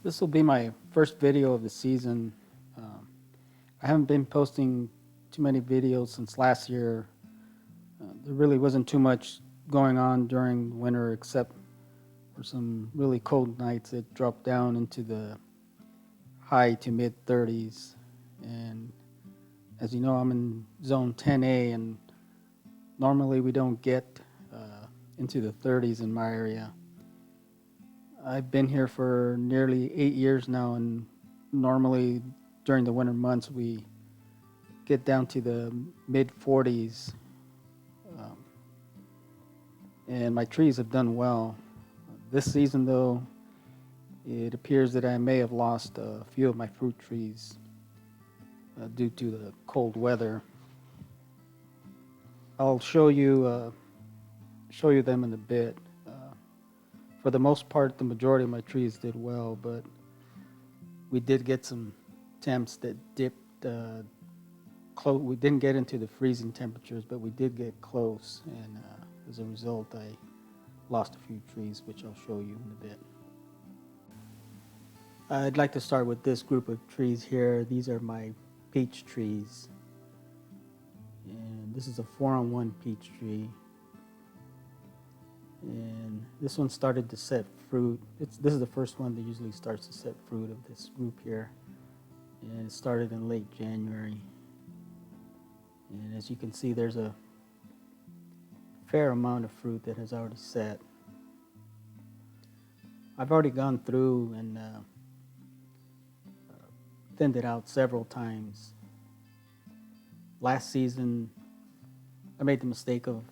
This will be my first video of the season. I haven't been posting too many videos since last year. There really wasn't too much going on during winter except for some really cold nights that dropped down into the high to mid 30s. And as you know, I'm in zone 10A, and normally we don't get into the 30s in my area. I've been here for nearly 8 years now, and normally during the winter months we get down to the mid 40s. And my trees have done well. This season though, it appears that I may have lost a few of my fruit trees due to the cold weather. I'll show you them in a bit. For the most part, the majority of my trees did well, but we did get some temps that dipped close. We didn't get into the freezing temperatures, but we did get close, and as a result, I lost a few trees, which I'll show you in a bit. I'd like to start with this group of trees here. These are my peach trees, and this is a 4-on-1 peach tree. And this one started to set fruit. This is the first one that usually starts to set fruit of this group here. And it started in late January. And as you can see, there's a fair amount of fruit that has already set. I've already gone through and thinned it out several times. Last season, I made the mistake of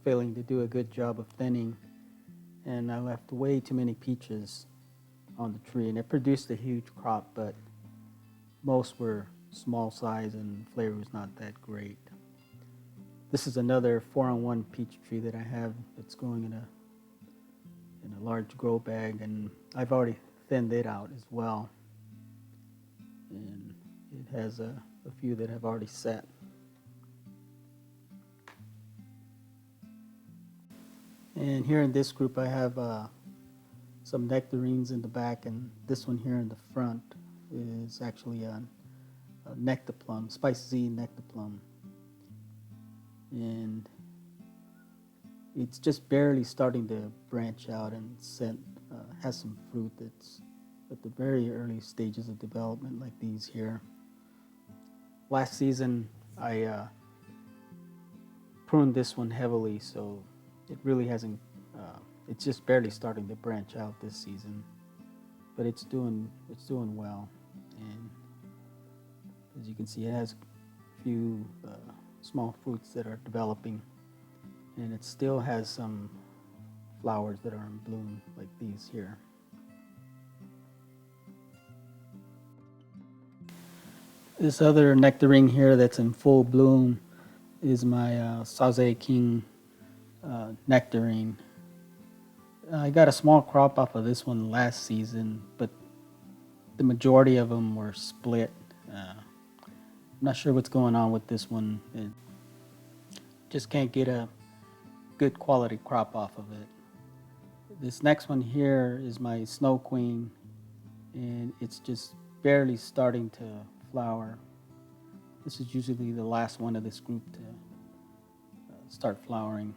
failing to do a good job of thinning, and I left way too many peaches on the tree, and it produced a huge crop, but most were small size and flavor was not that great. This is another 4-on-1 peach tree that I have that's growing in a large grow bag, and I've already thinned it out as well, and it has a few that have already set. And here in this group I have some nectarines in the back, and this one here in the front is actually a nectar plum, spicy nectar plum. And it's just barely starting to branch out and has some fruit that's at the very early stages of development, like these here. Last season I pruned this one heavily, so it really hasn't, it's just barely starting to branch out this season, but it's doing well. And as you can see, it has a few small fruits that are developing, and it still has some flowers that are in bloom, like these here. This other nectarine here that's in full bloom is my Sauze King nectarine. I got a small crop off of this one last season, but the majority of them were split. I'm not sure what's going on with this one. It just can't get a good quality crop off of it. This next one here is my Snow Queen, and it's just barely starting to flower. This is usually the last one of this group to start flowering.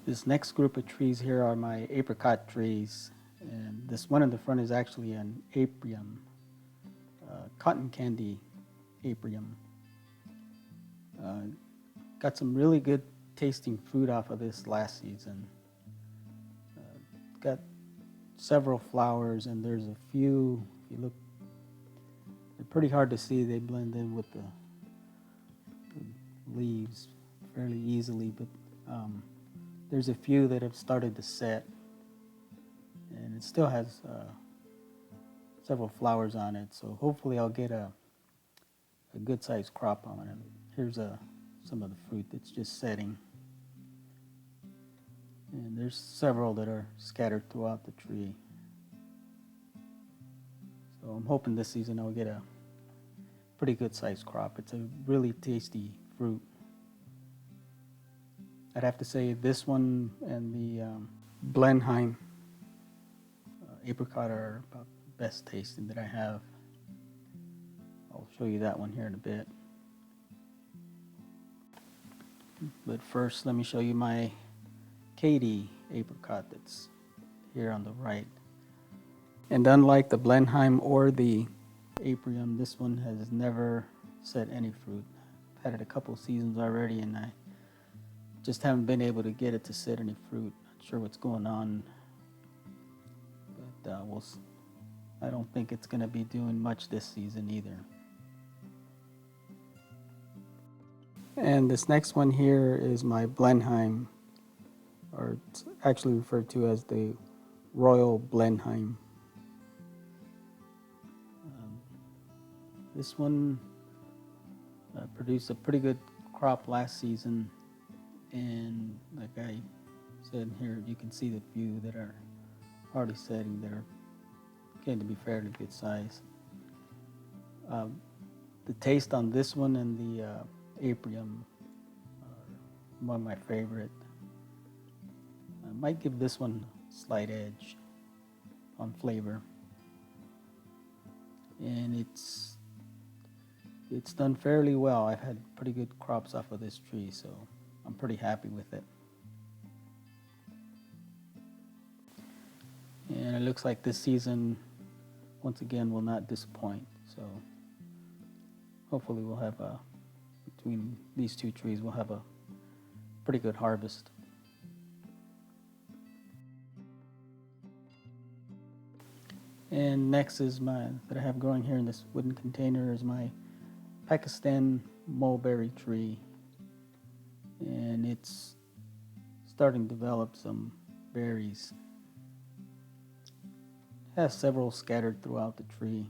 This next group of trees here are my apricot trees, and this one in the front is actually an aprium, cotton candy aprium. Got some really good tasting fruit off of this last season. Got several flowers, and there's a few, if you look, they're pretty hard to see. They blend in with the leaves fairly easily, but there's a few that have started to set, and it still has several flowers on it, so hopefully I'll get a good sized crop on it. Here's some of the fruit that's just setting, and there's several that are scattered throughout the tree. So I'm hoping this season I'll get a pretty good sized crop. It's a really tasty fruit. I'd have to say this one and the Blenheim apricot are about the best tasting that I have. I'll show you that one here in a bit. But first, let me show you my Katie apricot that's here on the right. And unlike the Blenheim or the Aprium, this one has never set any fruit. I've had it a couple seasons already, and I just haven't been able to get it to set any fruit. Not sure what's going on, but I don't think it's going to be doing much this season either. And this next one here is my Blenheim, or it's actually referred to as the Royal Blenheim. This one produced a pretty good crop last season, and like I said here, you can see the few that are already setting that are getting to be fairly good size. The taste on this one and the Aprium are among my favorite. I might give this one a slight edge on flavor, and it's done fairly well. I've had pretty good crops off of this tree, so I'm pretty happy with it. And it looks like this season, once again, will not disappoint. So hopefully we'll have between these two trees, we'll have a pretty good harvest. And next is that I have growing here in this wooden container is my Pakistan mulberry tree, and it's starting to develop some berries. It has several scattered throughout the tree.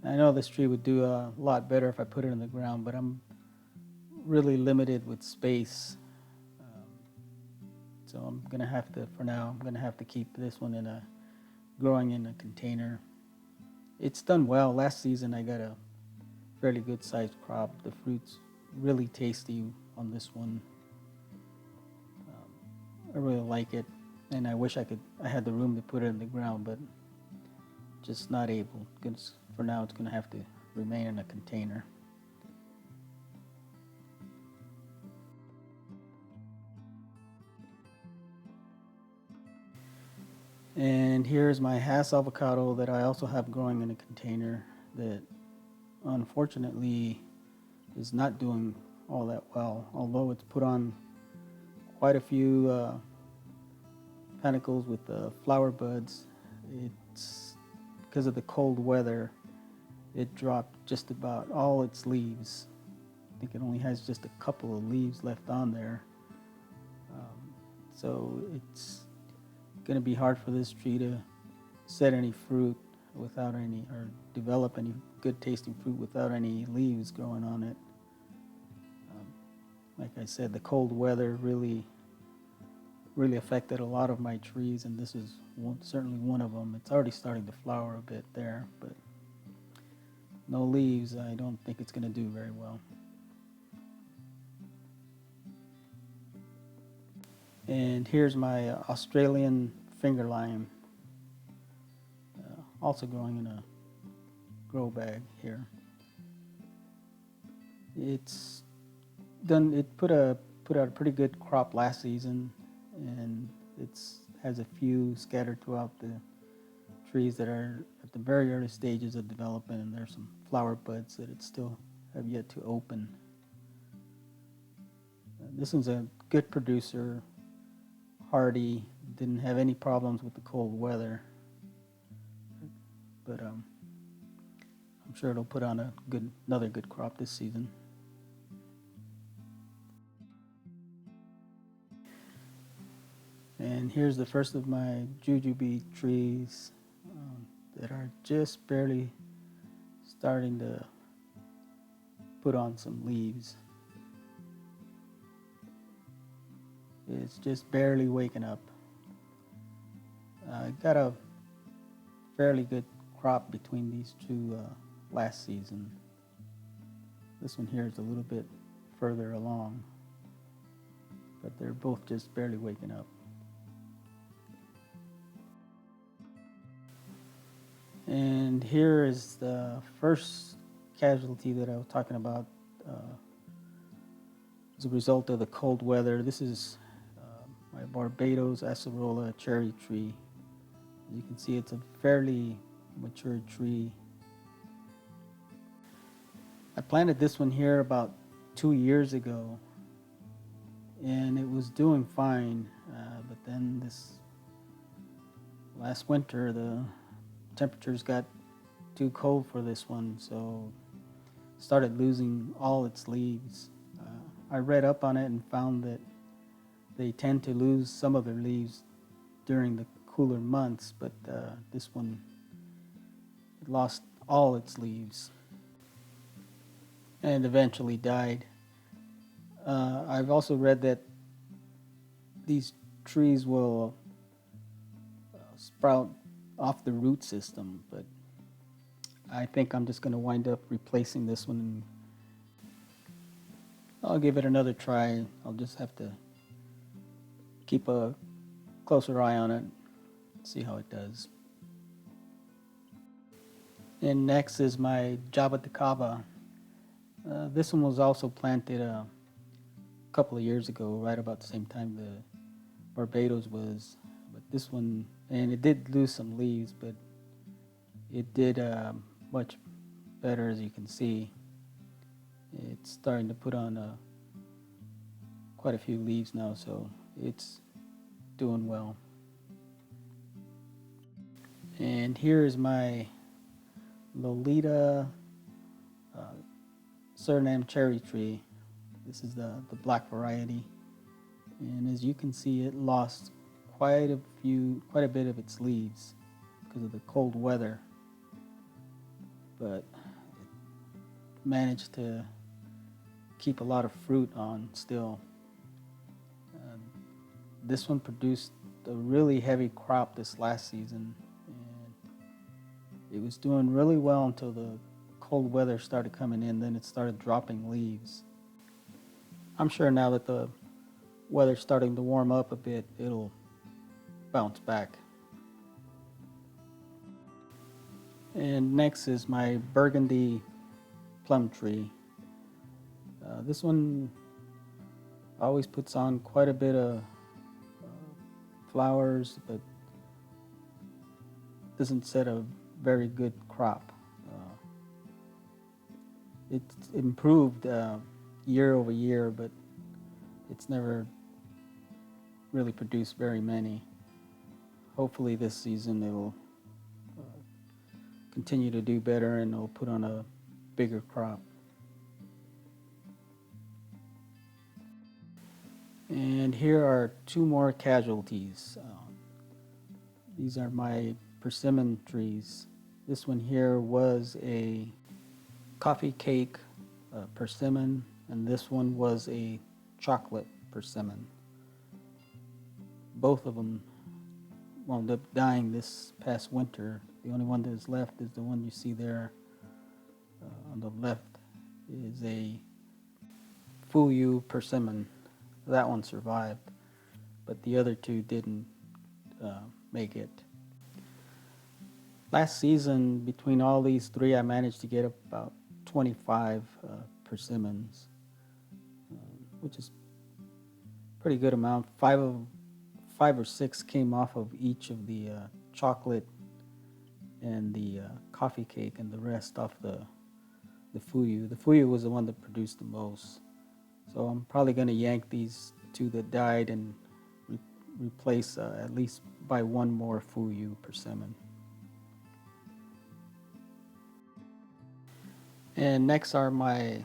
I know this tree would do a lot better if I put it in the ground, but I'm really limited with space. So I'm gonna have to, for now, I'm gonna have to keep this one growing in a container. It's done well. Last season I got a fairly good sized crop. The fruit's really tasty on this one. I really like it, and I wish I had the room to put it in the ground, but just not able. For now it's gonna have to remain in a container. And here's my Hass avocado that I also have growing in a container that unfortunately is not doing all that well. Although it's put on quite a few panicles with flower buds, it's because of the cold weather, it dropped just about all its leaves. I think it only has just a couple of leaves left on there. So it's going to be hard for this tree to set any fruit without any, or develop any good tasting fruit without any leaves growing on it. Like I said, the cold weather really affected a lot of my trees, and this is certainly one of them. It's already starting to flower a bit there, but no leaves. I don't think it's going to do very well. And here's my Australian finger lime, also growing in a grow bag here. It's done. It put out a pretty good crop last season, and has a few scattered throughout the trees that are at the very early stages of development, and there's some flower buds that it still have yet to open. This one's a good producer, hardy, didn't have any problems with the cold weather, but I'm sure it'll put on another good crop this season. And here's the first of my Jujube trees that are just barely starting to put on some leaves. It's just barely waking up. I got a fairly good crop between these two last season. This one here is a little bit further along, but they're both just barely waking up. And here is the first casualty that I was talking about as a result of the cold weather. This is my Barbados acerola cherry tree. You can see it's a fairly mature tree. I planted this one here about 2 years ago, and it was doing fine, but then this last winter the temperatures got too cold for this one, so started losing all its leaves. I read up on it and found that they tend to lose some of their leaves during the cooler months, but this one, it lost all its leaves and eventually died. I've also read that these trees will sprout off the root system, but I think I'm just going to wind up replacing this one. I'll give it another try. I'll just have to keep a closer eye on it, see how it does. And next is my jaboticaba. This one was also planted a couple of years ago, right about the same time the Barbados was. But this one, and it did lose some leaves, but it did much better, as you can see. It's starting to put on quite a few leaves now, so it's doing well. And here is my Lolita Suriname cherry tree. This is the black variety, and as you can see, it lost quite a bit of its leaves because of the cold weather, but it managed to keep a lot of fruit on still. This one produced a really heavy crop this last season, and it was doing really well until the cold weather started coming in. Then it started dropping leaves. I'm sure now that the weather's starting to warm up a bit, it'll bounce back. And next is my Burgundy Plum tree. This one always puts on quite a bit of flowers, but doesn't set a very good crop. It's improved year over year, but it's never really produced very many. Hopefully this season it'll continue to do better and it'll put on a bigger crop. And here are two more casualties. These are my persimmon trees. This one here was a coffee cake persimmon, and this one was a chocolate persimmon. Both of them wound up dying this past winter. The only one that is left is the one you see there on the left, is a Fuyu persimmon. That one survived, but the other two didn't make it. Last season, between all these three, I managed to get about 25 persimmons, which is a pretty good amount. Five or six came off of each of the chocolate and the coffee cake, and the rest off the Fuyu. The Fuyu was the one that produced the most. So I'm probably going to yank these two that died and replace at least by one more Fuyu persimmon. And next are my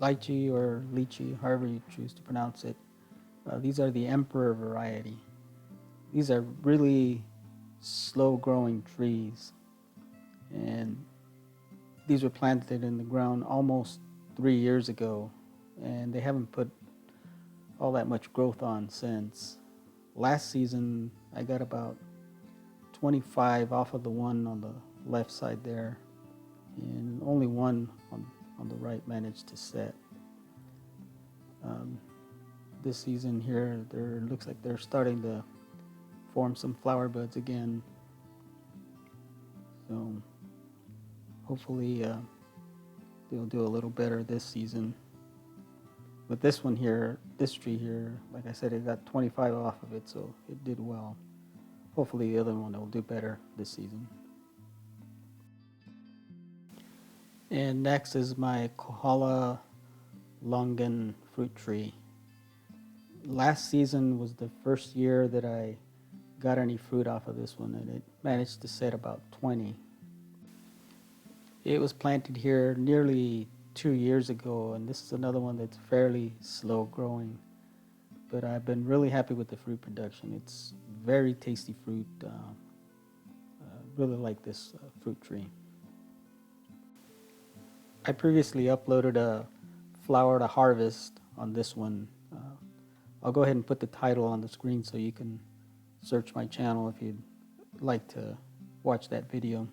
Lychee or Lychee, however you choose to pronounce it. These are the Emperor variety. These are really slow-growing trees, and these were planted in the ground almost 3 years ago, and they haven't put all that much growth on since. Last season, I got about 25 off of the one on the left side there, and only one on the right managed to set. This season here, there looks like they're starting to form some flower buds again. So hopefully they'll do a little better this season. But this one here, this tree here, like I said, it got 25 off of it, so it did well. Hopefully the other one will do better this season. And next is my Kohala longan fruit tree. Last season was the first year that I got any fruit off of this one, and it managed to set about 20. It was planted here nearly 2 years ago, and this is another one that's fairly slow growing. But I've been really happy with the fruit production. It's very tasty fruit. Really like this fruit tree. I previously uploaded a flower to harvest on this one. I'll go ahead and put the title on the screen so you can search my channel if you'd like to watch that video.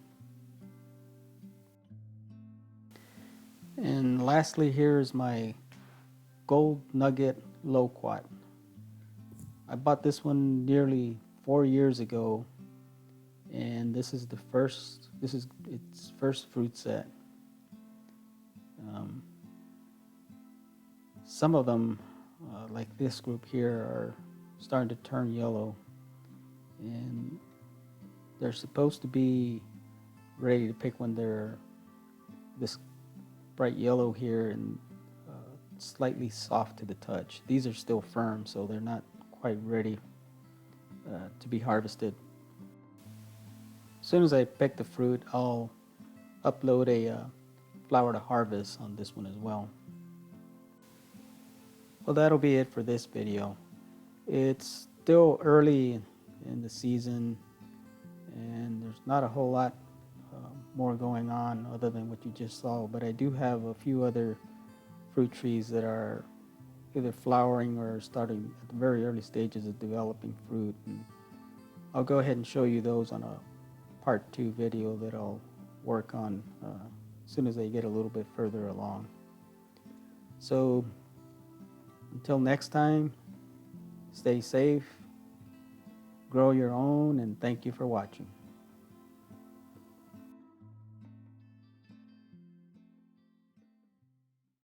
And lastly, here is my gold nugget loquat. I bought this one nearly 4 years ago, and this is its first fruit set. Some of them, like this group here, are starting to turn yellow, and they're supposed to be ready to pick when they're this bright yellow here and slightly soft to the touch. These are still firm, so they're not quite ready to be harvested. As soon as I pick the fruit, I'll upload a flower to harvest on this one as well. Well, that'll be it for this video. It's still early in the season, and there's not a whole lot more going on other than what you just saw, but I do have a few other fruit trees that are either flowering or starting at the very early stages of developing fruit, and I'll go ahead and show you those on a part 2 video that I'll work on as soon as they get a little bit further along. So until next time, stay safe, grow your own, and thank you for watching.